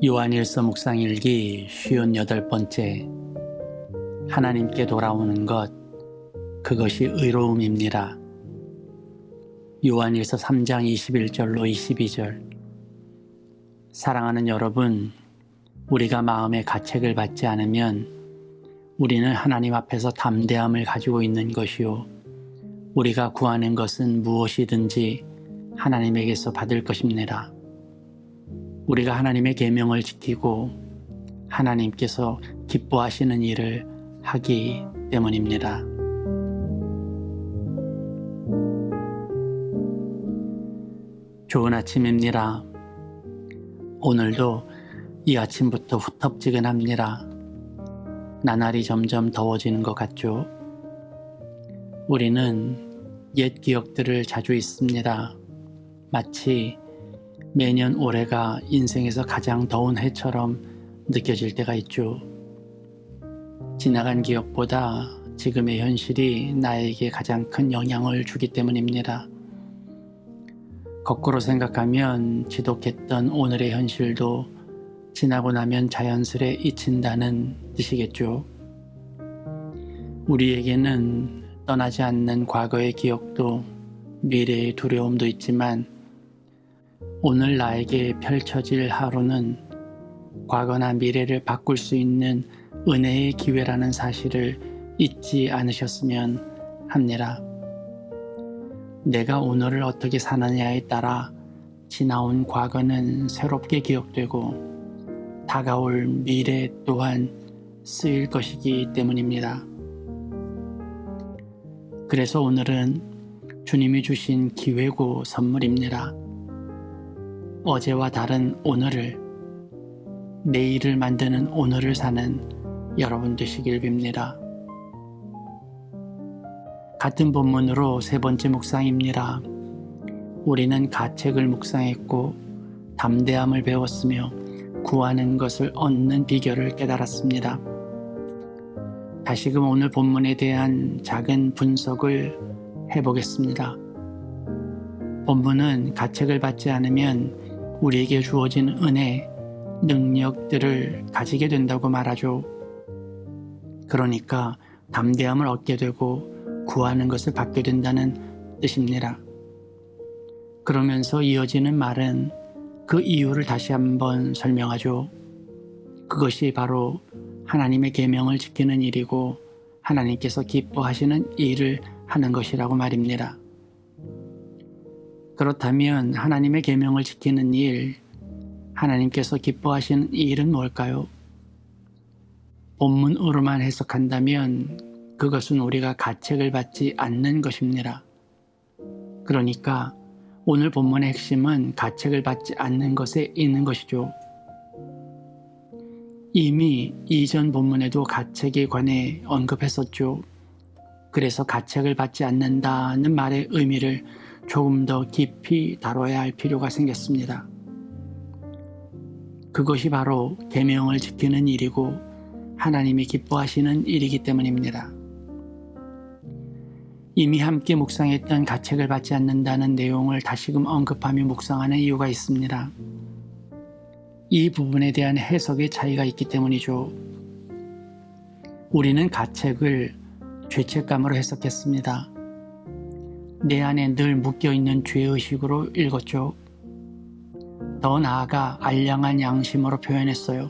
요한일서 묵상일기 58번째. 하나님께 돌아오는 것, 그것이 의로움입니다. 요한일서 3장 21절로 22절. 사랑하는 여러분, 우리가 마음의 가책을 받지 않으면 우리는 하나님 앞에서 담대함을 가지고 있는 것이요, 우리가 구하는 것은 무엇이든지 하나님에게서 받을 것입니다. 우리가 하나님의 계명을 지키고 하나님께서 기뻐하시는 일을 하기 때문입니다. 좋은 아침입니다. 오늘도 이 아침부터 후텁지근합니다. 나날이 점점 더워지는 것 같죠? 우리는 옛 기억들을 자주 잊습니다. 마치 매년 올해가 인생에서 가장 더운 해처럼 느껴질 때가 있죠. 지나간 기억보다 지금의 현실이 나에게 가장 큰 영향을 주기 때문입니다. 거꾸로 생각하면 지독했던 오늘의 현실도 지나고 나면 자연스레 잊힌다는 뜻이겠죠. 우리에게는 떠나지 않는 과거의 기억도 미래의 두려움도 있지만 오늘 나에게 펼쳐질 하루는 과거나 미래를 바꿀 수 있는 은혜의 기회라는 사실을 잊지 않으셨으면 합니다. 내가 오늘을 어떻게 사느냐에 따라 지나온 과거는 새롭게 기억되고 다가올 미래 또한 쓰일 것이기 때문입니다. 그래서 오늘은 주님이 주신 기회고 선물입니다. 어제와 다른 오늘을, 내일을 만드는 오늘을 사는 여러분 되시길 빕니다. 같은 본문으로 세 번째 묵상입니다. 우리는 가책을 묵상했고 담대함을 배웠으며 구하는 것을 얻는 비결을 깨달았습니다. 다시금 오늘 본문에 대한 작은 분석을 해보겠습니다. 본문은 가책을 받지 않으면 우리에게 주어진 은혜, 능력들을 가지게 된다고 말하죠. 그러니까 담대함을 얻게 되고 구하는 것을 받게 된다는 뜻입니다. 그러면서 이어지는 말은 그 이유를 다시 한번 설명하죠. 그것이 바로 하나님의 계명을 지키는 일이고 하나님께서 기뻐하시는 일을 하는 것이라고 말입니다. 그렇다면 하나님의 계명을 지키는 일, 하나님께서 기뻐하시는 일은 뭘까요? 본문으로만 해석한다면 그것은 우리가 가책을 받지 않는 것입니다. 그러니까 오늘 본문의 핵심은 가책을 받지 않는 것에 있는 것이죠. 이미 이전 본문에도 가책에 관해 언급했었죠. 그래서 가책을 받지 않는다는 말의 의미를 조금 더 깊이 다뤄야 할 필요가 생겼습니다. 그것이 바로 계명을 지키는 일이고 하나님이 기뻐하시는 일이기 때문입니다. 이미 함께 묵상했던 가책을 받지 않는다는 내용을 다시금 언급하며 묵상하는 이유가 있습니다. 이 부분에 대한 해석의 차이가 있기 때문이죠. 우리는 가책을 죄책감으로 해석했습니다. 내 안에 늘 묶여있는 죄의식으로 읽었죠. 더 나아가 알량한 양심으로 표현했어요.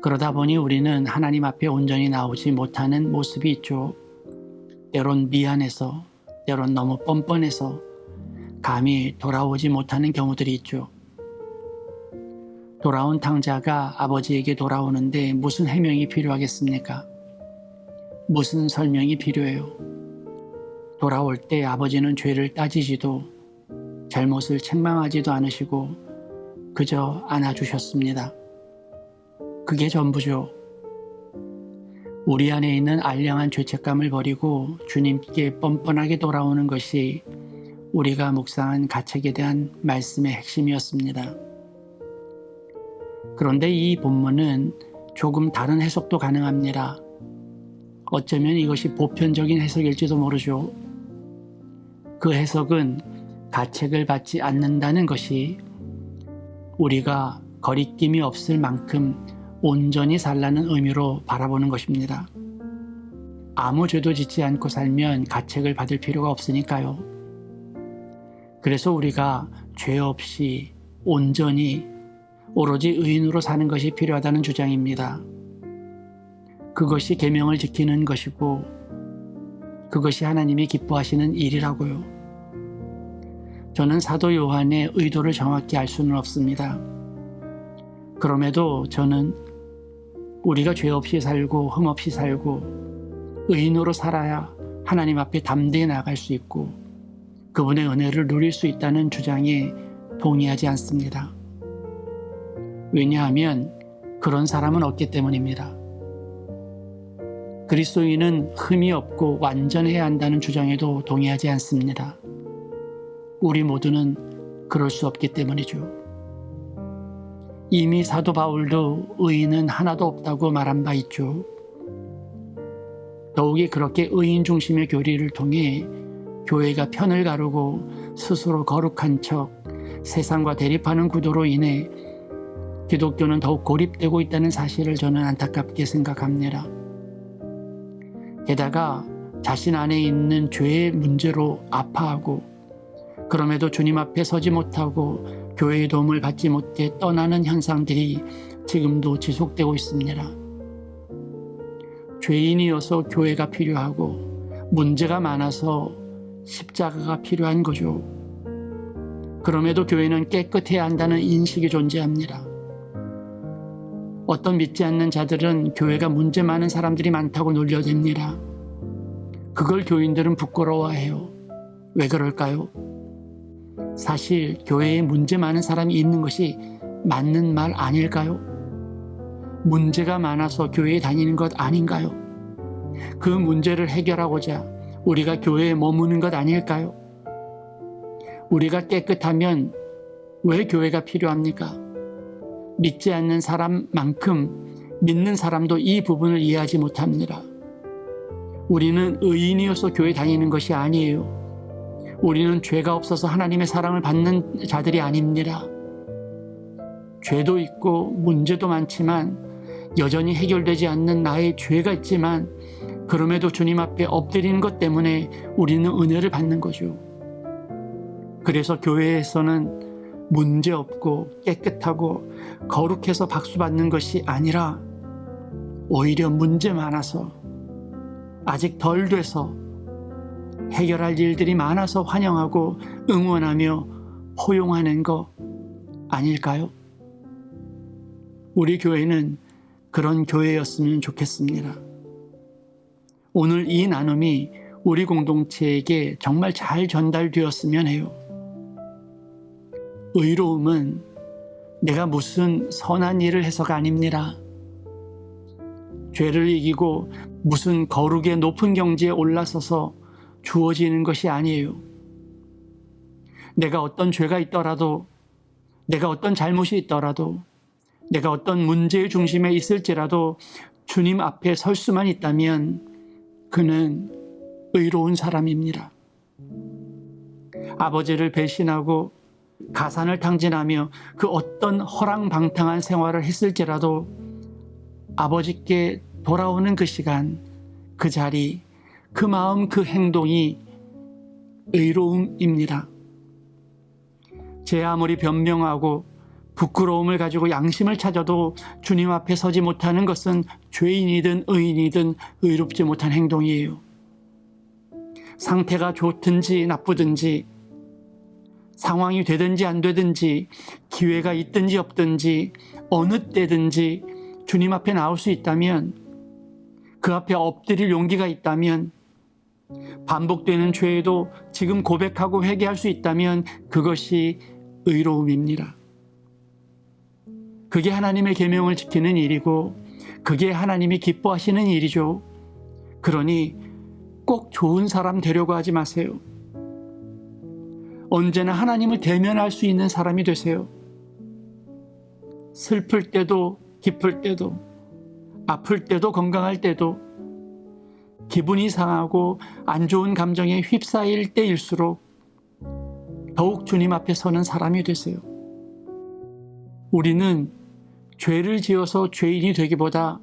그러다 보니 우리는 하나님 앞에 온전히 나오지 못하는 모습이 있죠. 때론 미안해서, 때론 너무 뻔뻔해서 감히 돌아오지 못하는 경우들이 있죠. 돌아온 탕자가 아버지에게 돌아오는데 무슨 해명이 필요하겠습니까? 무슨 설명이 필요해요? 돌아올 때 아버지는 죄를 따지지도 잘못을 책망하지도 않으시고 그저 안아주셨습니다. 그게 전부죠. 우리 안에 있는 알량한 죄책감을 버리고 주님께 뻔뻔하게 돌아오는 것이 우리가 묵상한 가책에 대한 말씀의 핵심이었습니다. 그런데 이 본문은 조금 다른 해석도 가능합니다. 어쩌면 이것이 보편적인 해석일지도 모르죠. 그 해석은 가책을 받지 않는다는 것이 우리가 거리낌이 없을 만큼 온전히 살라는 의미로 바라보는 것입니다. 아무 죄도 짓지 않고 살면 가책을 받을 필요가 없으니까요. 그래서 우리가 죄 없이 온전히 오로지 의인으로 사는 것이 필요하다는 주장입니다. 그것이 계명을 지키는 것이고 그것이 하나님이 기뻐하시는 일이라고요. 저는 사도 요한의 의도를 정확히 알 수는 없습니다. 그럼에도 저는 우리가 죄 없이 살고 흠 없이 살고 의인으로 살아야 하나님 앞에 담대히 나아갈 수 있고 그분의 은혜를 누릴 수 있다는 주장에 동의하지 않습니다. 왜냐하면 그런 사람은 없기 때문입니다. 그리스도인은 흠이 없고 완전해야 한다는 주장에도 동의하지 않습니다. 우리 모두는 그럴 수 없기 때문이죠. 이미 사도 바울도 의인은 하나도 없다고 말한 바 있죠. 더욱이 그렇게 의인 중심의 교리를 통해 교회가 편을 가르고 스스로 거룩한 척 세상과 대립하는 구도로 인해 기독교는 더욱 고립되고 있다는 사실을 저는 안타깝게 생각합니다. 게다가 자신 안에 있는 죄의 문제로 아파하고 그럼에도 주님 앞에 서지 못하고 교회의 도움을 받지 못해 떠나는 현상들이 지금도 지속되고 있습니다. 죄인이어서 교회가 필요하고 문제가 많아서 십자가가 필요한 거죠. 그럼에도 교회는 깨끗해야 한다는 인식이 존재합니다. 어떤 믿지 않는 자들은 교회가 문제 많은 사람들이 많다고 놀려댑니다. 그걸 교인들은 부끄러워해요. 왜 그럴까요? 사실 교회에 문제 많은 사람이 있는 것이 맞는 말 아닐까요? 문제가 많아서 교회에 다니는 것 아닌가요? 그 문제를 해결하고자 우리가 교회에 머무는 것 아닐까요? 우리가 깨끗하면 왜 교회가 필요합니까? 믿지 않는 사람만큼 믿는 사람도 이 부분을 이해하지 못합니다. 우리는 의인이어서 교회 다니는 것이 아니에요. 우리는 죄가 없어서 하나님의 사랑을 받는 자들이 아닙니다. 죄도 있고 문제도 많지만 여전히 해결되지 않는 나의 죄가 있지만 그럼에도 주님 앞에 엎드리는 것 때문에 우리는 은혜를 받는 거죠. 그래서 교회에서는 문제 없고 깨끗하고 거룩해서 박수 받는 것이 아니라 오히려 문제 많아서 아직 덜 돼서 해결할 일들이 많아서 환영하고 응원하며 포용하는 거 아닐까요? 우리 교회는 그런 교회였으면 좋겠습니다. 오늘 이 나눔이 우리 공동체에게 정말 잘 전달되었으면 해요. 의로움은 내가 무슨 선한 일을 해서가 아닙니다. 죄를 이기고 무슨 거룩의 높은 경지에 올라서서 주어지는 것이 아니에요. 내가 어떤 죄가 있더라도, 내가 어떤 잘못이 있더라도, 내가 어떤 문제의 중심에 있을지라도 주님 앞에 설 수만 있다면 그는 의로운 사람입니다. 아버지를 배신하고 가산을 탕진하며 그 어떤 허랑방탕한 생활을 했을지라도 아버지께 돌아오는 그 시간, 그 자리, 그 마음, 그 행동이 의로움입니다. 제 아무리 변명하고 부끄러움을 가지고 양심을 찾아도 주님 앞에 서지 못하는 것은 죄인이든 의인이든 의롭지 못한 행동이에요. 상태가 좋든지 나쁘든지 상황이 되든지 안 되든지 기회가 있든지 없든지 어느 때든지 주님 앞에 나올 수 있다면 그 앞에 엎드릴 용기가 있다면 반복되는 죄에도 지금 고백하고 회개할 수 있다면 그것이 의로움입니다. 그게 하나님의 계명을 지키는 일이고 그게 하나님이 기뻐하시는 일이죠. 그러니 꼭 좋은 사람 되려고 하지 마세요. 언제나 하나님을 대면할 수 있는 사람이 되세요. 슬플 때도 기쁠 때도 아플 때도 건강할 때도 기분이 상하고 안 좋은 감정에 휩싸일 때일수록 더욱 주님 앞에 서는 사람이 되세요. 우리는 죄를 지어서 죄인이 되기보다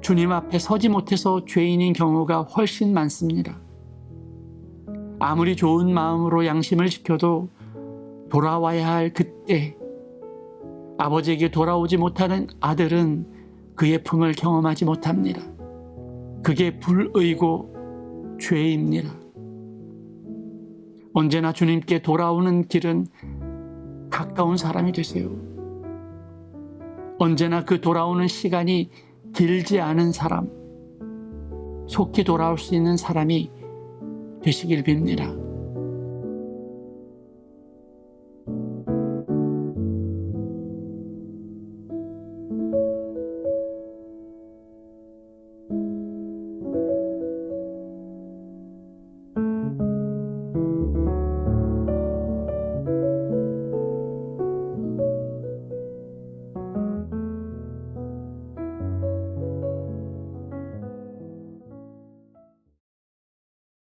주님 앞에 서지 못해서 죄인인 경우가 훨씬 많습니다. 아무리 좋은 마음으로 양심을 지켜도 돌아와야 할 그때 아버지에게 돌아오지 못하는 아들은 그의 품을 경험하지 못합니다. 그게 불의고 죄입니다. 언제나 주님께 돌아오는 길은 가까운 사람이 되세요. 언제나 그 돌아오는 시간이 길지 않은 사람, 속히 돌아올 수 있는 사람이 되시길 빕니다.